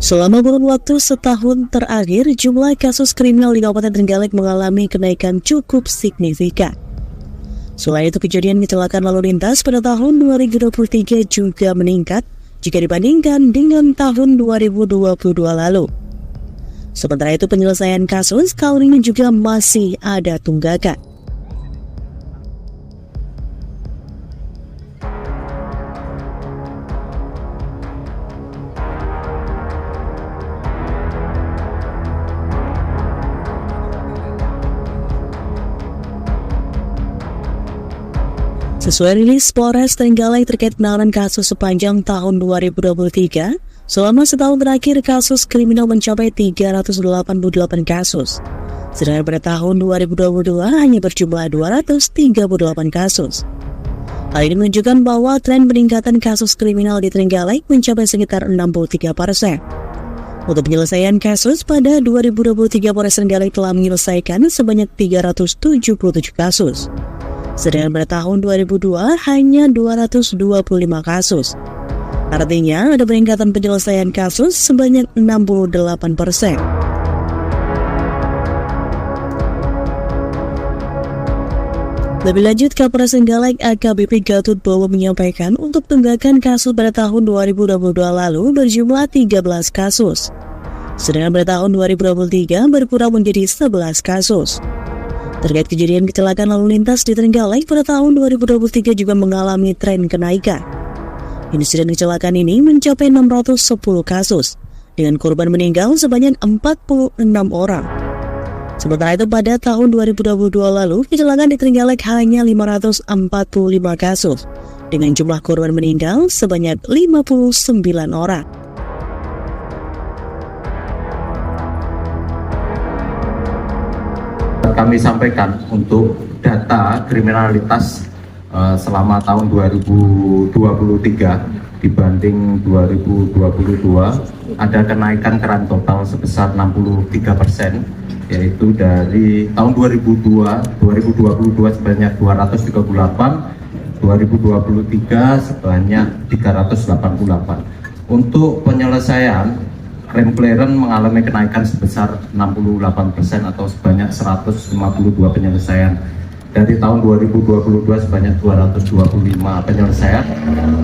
Selama kurun waktu setahun terakhir, jumlah kasus kriminal di Kabupaten Trenggalek mengalami kenaikan cukup signifikan. Selain itu, kejadian kecelakaan lalu lintas pada tahun 2023 juga meningkat jika dibandingkan dengan tahun 2022 lalu. Sementara itu, penyelesaian kasus kali ini juga masih ada tunggakan. Sesuai rilis Polres Trenggalek terkait penanganan kasus sepanjang tahun 2023, selama setahun terakhir kasus kriminal mencapai 388 kasus. Sedangkan pada tahun 2022 hanya berjumlah 238 kasus. Hal ini menunjukkan bahwa tren peningkatan kasus kriminal di Trenggalek mencapai sekitar 63%. Untuk penyelesaian kasus pada 2023, Polres Trenggalek telah menyelesaikan sebanyak 377 kasus. Sedangkan pada tahun 2002 hanya 225 kasus. Artinya ada peningkatan penyelesaian kasus sebanyak 68%. Lebih lanjut, Kapolres Trenggalek AKBP Gatot Bowo menyampaikan untuk tunggakan kasus pada tahun 2022 lalu berjumlah 13 kasus. Sedangkan pada tahun 2023 berkurang menjadi 11 kasus. Terkait kejadian kecelakaan lalu lintas di Trenggalek pada tahun 2023 juga mengalami tren kenaikan. Insiden kecelakaan ini mencapai 610 kasus, dengan korban meninggal sebanyak 46 orang. Sementara itu pada tahun 2022 lalu, kecelakaan di Trenggalek hanya 545 kasus, dengan jumlah korban meninggal sebanyak 59 orang. Kami sampaikan untuk data kriminalitas selama tahun 2023 dibanding 2022 ada kenaikan keran total sebesar 63%, yaitu dari tahun 2022 sebanyak 238, 2023 sebanyak 388. Untuk penyelesaian, rem clearance mengalami kenaikan sebesar 68% atau sebanyak 152 penyelesaian. Dari tahun 2022 sebanyak 225 penyelesaian,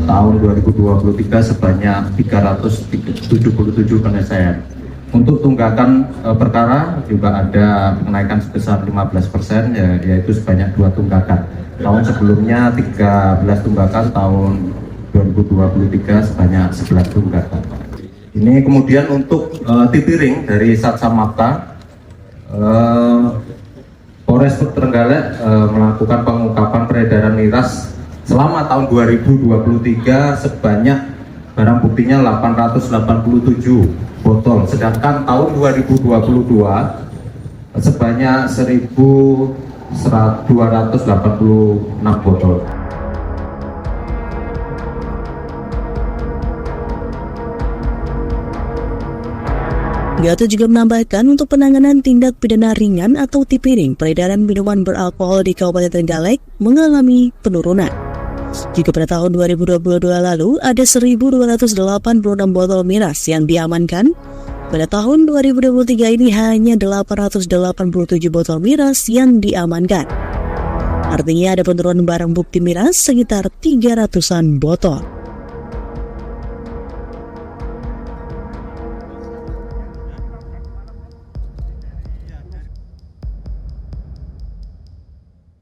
tahun 2023 sebanyak 377 penyelesaian. Untuk tunggakan perkara juga ada kenaikan sebesar 15%, yaitu sebanyak 2 tunggakan. Tahun sebelumnya 13 tunggakan, tahun 2023 sebanyak 11 tunggakan. Ini kemudian untuk tipiring dari Satsamapta, Polres Trenggalek melakukan pengungkapan peredaran miras selama tahun 2023 sebanyak barang buktinya 887 botol, sedangkan tahun 2022 sebanyak 1.286 botol. Gatot juga menambahkan untuk penanganan tindak pidana ringan atau tipiring peredaran minuman beralkohol di Kabupaten Trenggalek mengalami penurunan. Jika pada tahun 2022 lalu ada 1.286 botol miras yang diamankan, pada tahun 2023 ini hanya 887 botol miras yang diamankan. Artinya ada penurunan barang bukti miras sekitar 300-an botol.